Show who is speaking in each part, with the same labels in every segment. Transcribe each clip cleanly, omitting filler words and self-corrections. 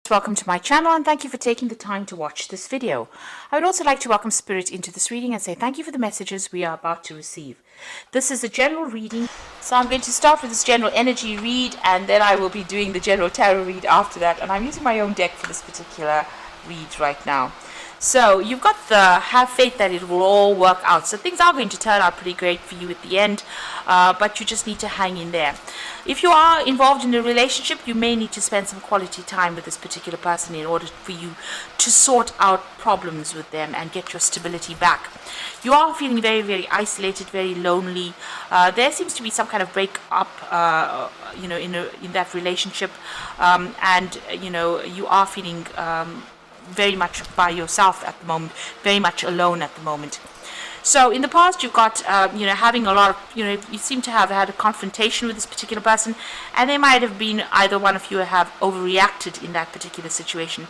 Speaker 1: Welcome to my channel and thank you for taking the time to watch this video. I would also like to welcome Spirit into this reading and say thank you for the messages we are about to receive. This is a general reading, so I'm going to start with this general energy read and then I will be doing the general tarot read after that, and I'm using my own deck for this particular read right now. So you've got the have faith that it will all work out. So things are going to turn out pretty great for you at the end, but you just need to hang in there. If you are involved in a relationship, you may need to spend some quality time with this particular person in order for you to sort out problems with them and get your stability back. You are feeling very, very isolated, very lonely. There seems to be some kind of break up, in that relationship, and you are feeling very much by yourself at the moment, very much alone at the moment. So in the past you've got having a lot of, you seem to have had a confrontation with this particular person, and they might have been, either one of you have overreacted in that particular situation.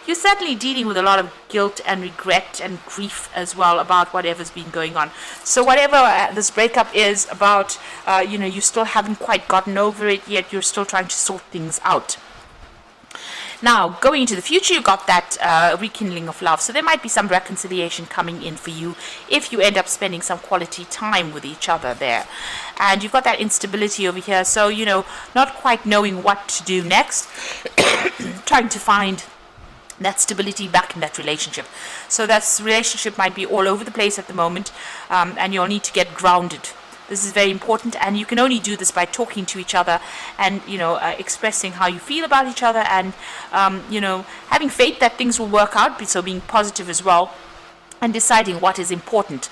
Speaker 1: You're certainly dealing with a lot of guilt and regret and grief as well about whatever's been going on. So whatever this breakup is about, you still haven't quite gotten over it yet. You're still trying to sort things out. Now, going into the future, you've got that rekindling of love. So there might be some reconciliation coming in for you if you end up spending some quality time with each other there. And you've got that instability over here. So, not quite knowing what to do next, trying to find that stability back in that relationship. So that relationship might be all over the place at the moment, and you'll need to get grounded. This is very important, and you can only do this by talking to each other and, expressing how you feel about each other and, having faith that things will work out, so being positive as well, and deciding what is important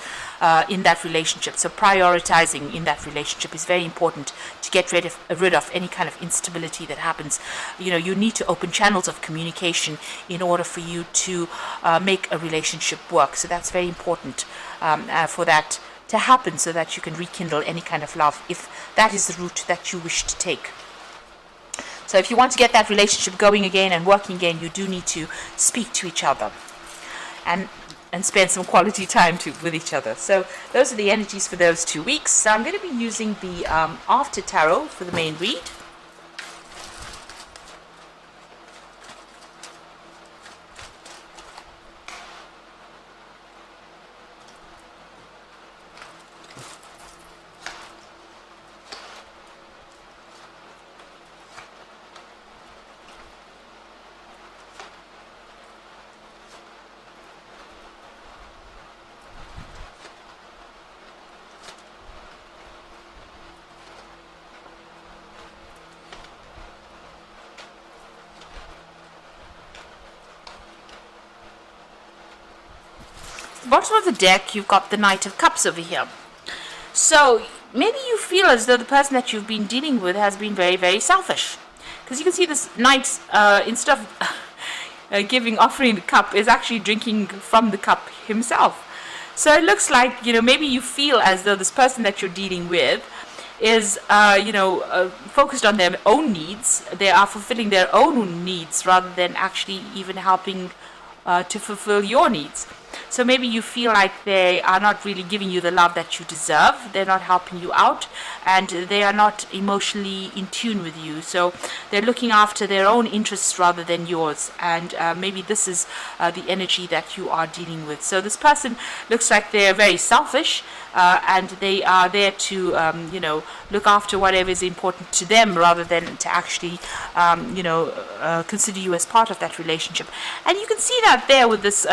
Speaker 1: in that relationship. So prioritizing in that relationship is very important to get rid of any kind of instability that happens. You need to open channels of communication in order for you to make a relationship work. So that's very important for that to happen, so that you can rekindle any kind of love if that is the route that you wish to take. So if you want to get that relationship going again and working again, you do need to speak to each other and spend some quality time with each other. So those are the energies for those 2 weeks. So I'm going to be using the After Tarot for the main read. Bottom of the deck, you've got the Knight of Cups over here. So maybe you feel as though the person that you've been dealing with has been very, very selfish, because you can see this knight, instead of offering the cup, is actually drinking from the cup himself. So it looks like, maybe you feel as though this person that you're dealing with is focused on their own needs. They are fulfilling their own needs rather than actually even helping to fulfill your needs. So maybe you feel like they are not really giving you the love that you deserve. They're not helping you out, and they are not emotionally in tune with you. So they're looking after their own interests rather than yours. And maybe this is the energy that you are dealing with. So this person looks like they're very selfish, and they are there to, look after whatever is important to them rather than to actually, consider you as part of that relationship. And you can see that there with this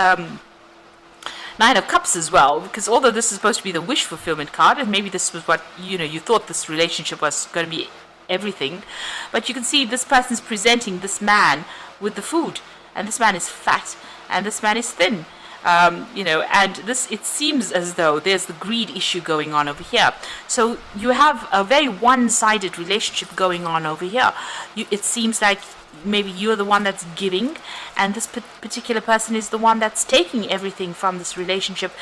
Speaker 1: Nine of Cups as well, because although this is supposed to be the wish fulfillment card, and maybe this was what, you thought this relationship was going to be everything, but you can see this person's presenting this man with the food, and this man is fat, and this man is thin. And this, it seems as though there's the greed issue going on over here. So you have a very one-sided relationship going on over here. It seems like maybe you're the one that's giving, and this particular person is the one that's taking everything from this relationship.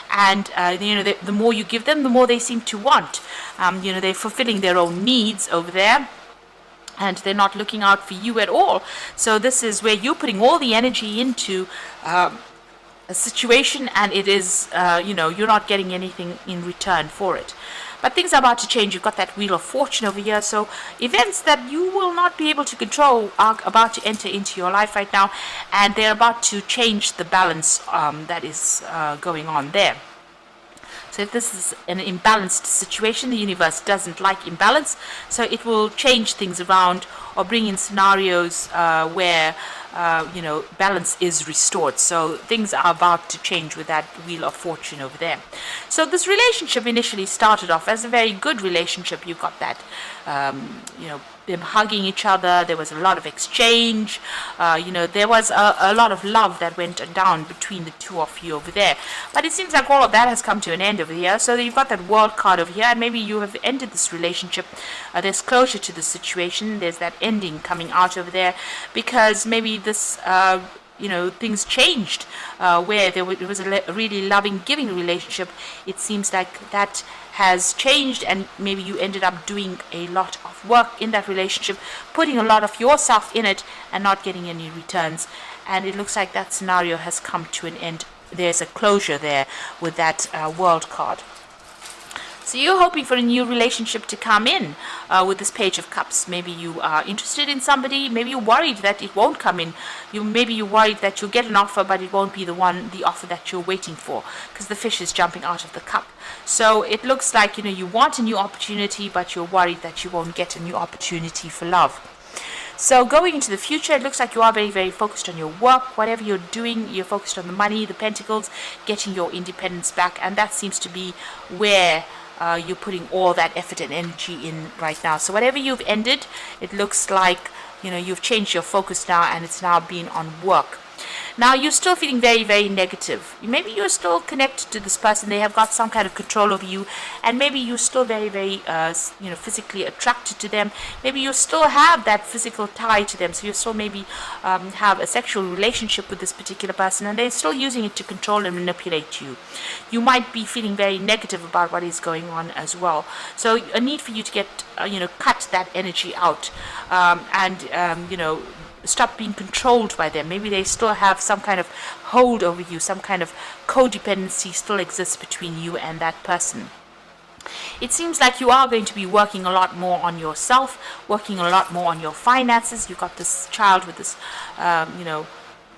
Speaker 1: And the more you give them, the more they seem to want. They're fulfilling their own needs over there, and they're not looking out for you at all. So this is where you're putting all the energy into a situation, and it is you're not getting anything in return for it. but things are about to change. You've got that Wheel of Fortune over here, so events that you will not be able to control are about to enter into your life right now, and they're about to change the balance that is going on there. So if this is an imbalanced situation, the universe doesn't like imbalance, so it will change things around or bring in scenarios where balance is restored. So things are about to change with that Wheel of Fortune over there. So this relationship initially started off as a very good relationship. You got that, them hugging each other. There was a lot of exchange. There was a lot of love that went down between the two of you over there. But it seems like all of that has come to an end over here. So you've got that World card over here, and maybe you have ended this relationship. There's closure to the situation. There's that ending coming out over there, because maybe this things changed where it was a really loving, giving relationship. It seems like that has changed, and maybe you ended up doing a lot of work in that relationship, putting a lot of yourself in it and not getting any returns, and it looks like that scenario has come to an end. There's a closure there with that World card. So you're hoping for a new relationship to come in with this Page of Cups. Maybe you are interested in somebody. Maybe you're worried that it won't come in. Maybe you're worried that you'll get an offer, but it won't be the offer that you're waiting for, because the fish is jumping out of the cup. So it looks like you want a new opportunity, but you're worried that you won't get a new opportunity for love. So going into the future, it looks like you are very, very focused on your work. Whatever you're doing, you're focused on the money, the pentacles, getting your independence back, and that seems to be where you're putting all that effort and energy in right now. So whatever you've ended, it looks like you've changed your focus now, and it's now been on work. Now you're still feeling very, very negative. Maybe you're still connected to this person. They have got some kind of control over you, and maybe you're still very, very physically attracted to them. Maybe you still have that physical tie to them, so you still maybe have a sexual relationship with this particular person, and they're still using it to control and manipulate you. You might be feeling very negative about what is going on as well. So a need for you to get cut that energy out, and stop being controlled by them. Maybe they still have some kind of hold over you, some kind of codependency still exists between you and that person. It seems like you are going to be working a lot more on yourself, working a lot more on your finances. You've got this child with this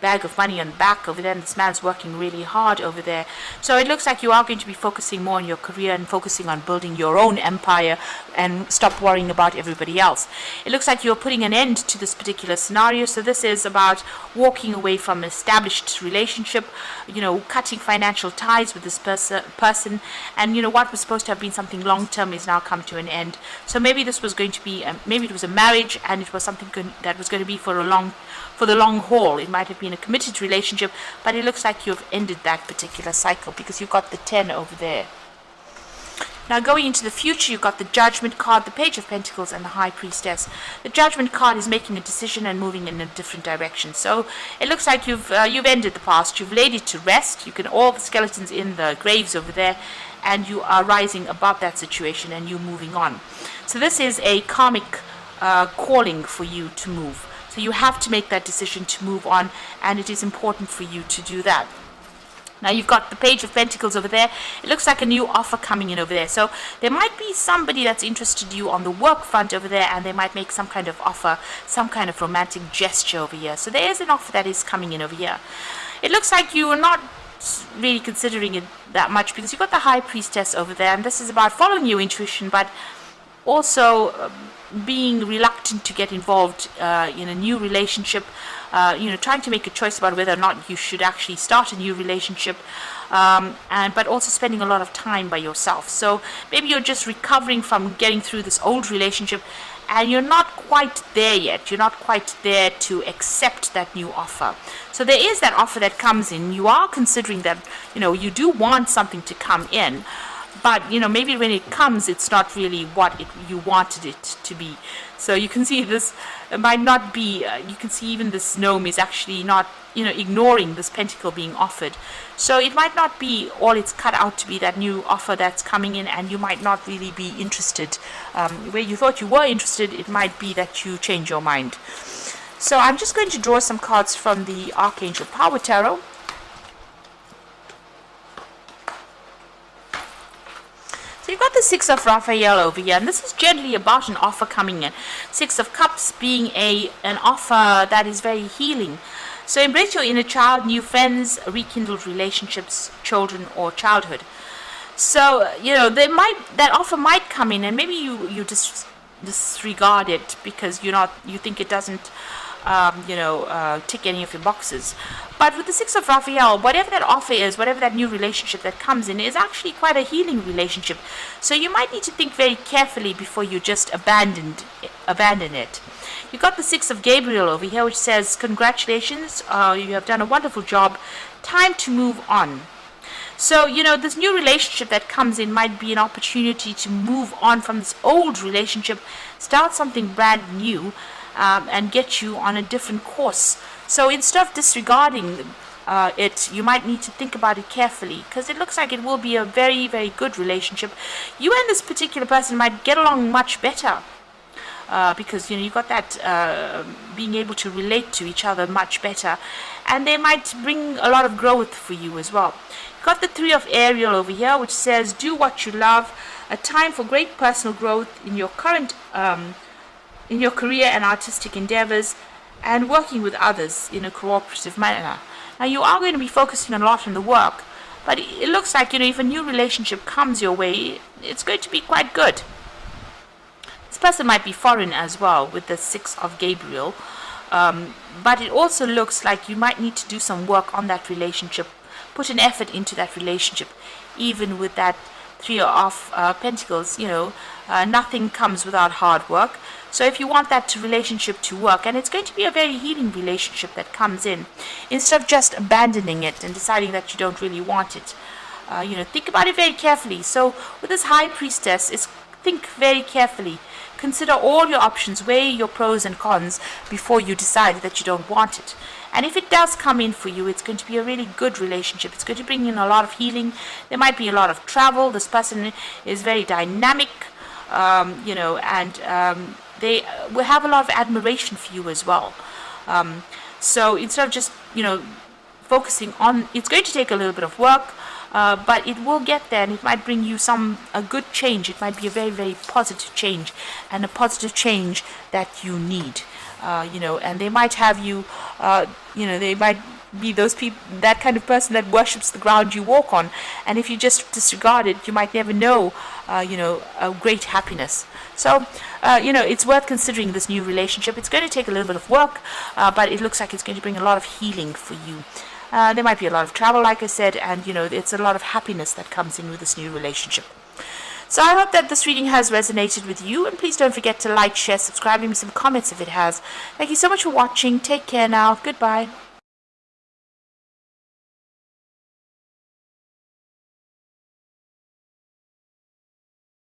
Speaker 1: bag of money on the back over there, and this man's working really hard over there. So it looks like you are going to be focusing more on your career and focusing on building your own empire, and stop worrying about everybody else. It looks like you're putting an end to this particular scenario. So this is about walking away from an established relationship, cutting financial ties with this person, and what was supposed to have been something long-term is now come to an end. So maybe this was going to be maybe it was a marriage, and it was something that was going to be for the long haul. It might have been a committed relationship, but it looks like you've ended that particular cycle, because you've got the 10 over there. Now going into the future, you've got the Judgment card, the Page of Pentacles, and the High Priestess. The Judgment card is making a decision and moving in a different direction. So it looks like you've ended the past, you've laid it to rest. You can all the skeletons in the graves over there, and you are rising above that situation, and you're moving on. So this is a karmic calling for you to move. So you have to make that decision to move on, and it is important for you to do that. Now you've got the Page of Pentacles over there. It looks like a new offer coming in over there. So there might be somebody that's interested in you on the work front over there, and they might make some kind of offer, some kind of romantic gesture over here. So there is an offer that is coming in over here. It looks like you are not really considering it that much, because you've got the High Priestess over there, and this is about following your intuition, but also being reluctant to get involved in a new relationship, trying to make a choice about whether or not you should actually start a new relationship, but also spending a lot of time by yourself. So maybe you're just recovering from getting through this old relationship, and you're not quite there yet. You're not quite there to accept that new offer. So there is that offer that comes in. You are considering that, you do want something to come in, but maybe when it comes, it's not really what you wanted it to be. So you can see this might not be, you can see even this gnome is actually not, ignoring this pentacle being offered. So it might not be all it's cut out to be, that new offer that's coming in, and you might not really be interested. Where you thought you were interested, it might be that you change your mind. So I'm just going to draw some cards from the Archangel Power Tarot. So you've you've got the Six of Raphael over here, and this is generally about an offer coming in. Six of Cups being an offer that is very healing. So embrace your inner child, new friends, rekindled relationships, children, or childhood. So, you know, that offer might come in, and maybe you just disregard it because you think it doesn't tick any of your boxes. But with the Six of Raphael, whatever that offer is, whatever that new relationship that comes in, is actually quite a healing relationship. So you might need to think very carefully before you just abandon it. You got the Six of Gabriel over here, which says, congratulations, you have done a wonderful job. Time to move on. So, you know, this new relationship that comes in might be an opportunity to move on from this old relationship, start something brand new, and get you on a different course. So instead of disregarding it, you might need to think about it carefully, because it looks like it will be a very, very good relationship. You and this particular person might get along much better. Because, you know, you've got that being able to relate to each other much better, and they might bring a lot of growth for you as well. You've got the Three of Ariel over here, which says, do what you love, a time for great personal growth in your current in your career and artistic endeavors, and working with others in a cooperative manner. Now, you are going to be focusing a lot on the work, but it looks like, you know, if a new relationship comes your way, it's going to be quite good. This person might be foreign as well with the Six of Gabriel, but it also looks like you might need to do some work on that relationship, put an effort into that relationship. Even with that Three of Pentacles, you know, nothing comes without hard work. So if you want that relationship to work, and it's going to be a very healing relationship that comes in, instead of just abandoning it and deciding that you don't really want it, you know, think about it very carefully. So with this High Priestess, think very carefully. Consider all your options, weigh your pros and cons before you decide that you don't want it. And if it does come in for you, it's going to be a really good relationship. It's going to bring in a lot of healing. There might be a lot of travel. This person is very dynamic, you know, and they will have a lot of admiration for you as well. So instead of just, you know, focusing on, it's going to take a little bit of work, but it will get there, and it might bring you a good change. It might be a very, very positive change, and a positive change that you need. You know, and they might have you, you know, they might be those people, that kind of person that worships the ground you walk on. And if you just disregard it, you might never know, you know, a great happiness. So, you know, it's worth considering this new relationship. It's going to take a little bit of work, but it looks like it's going to bring a lot of healing for you. There might be a lot of travel, like I said, and, you know, it's a lot of happiness that comes in with this new relationship. So I hope that this reading has resonated with you, and please don't forget to like, share, subscribe, leave me some comments if it has. Thank you so much for watching. Take care now. Goodbye.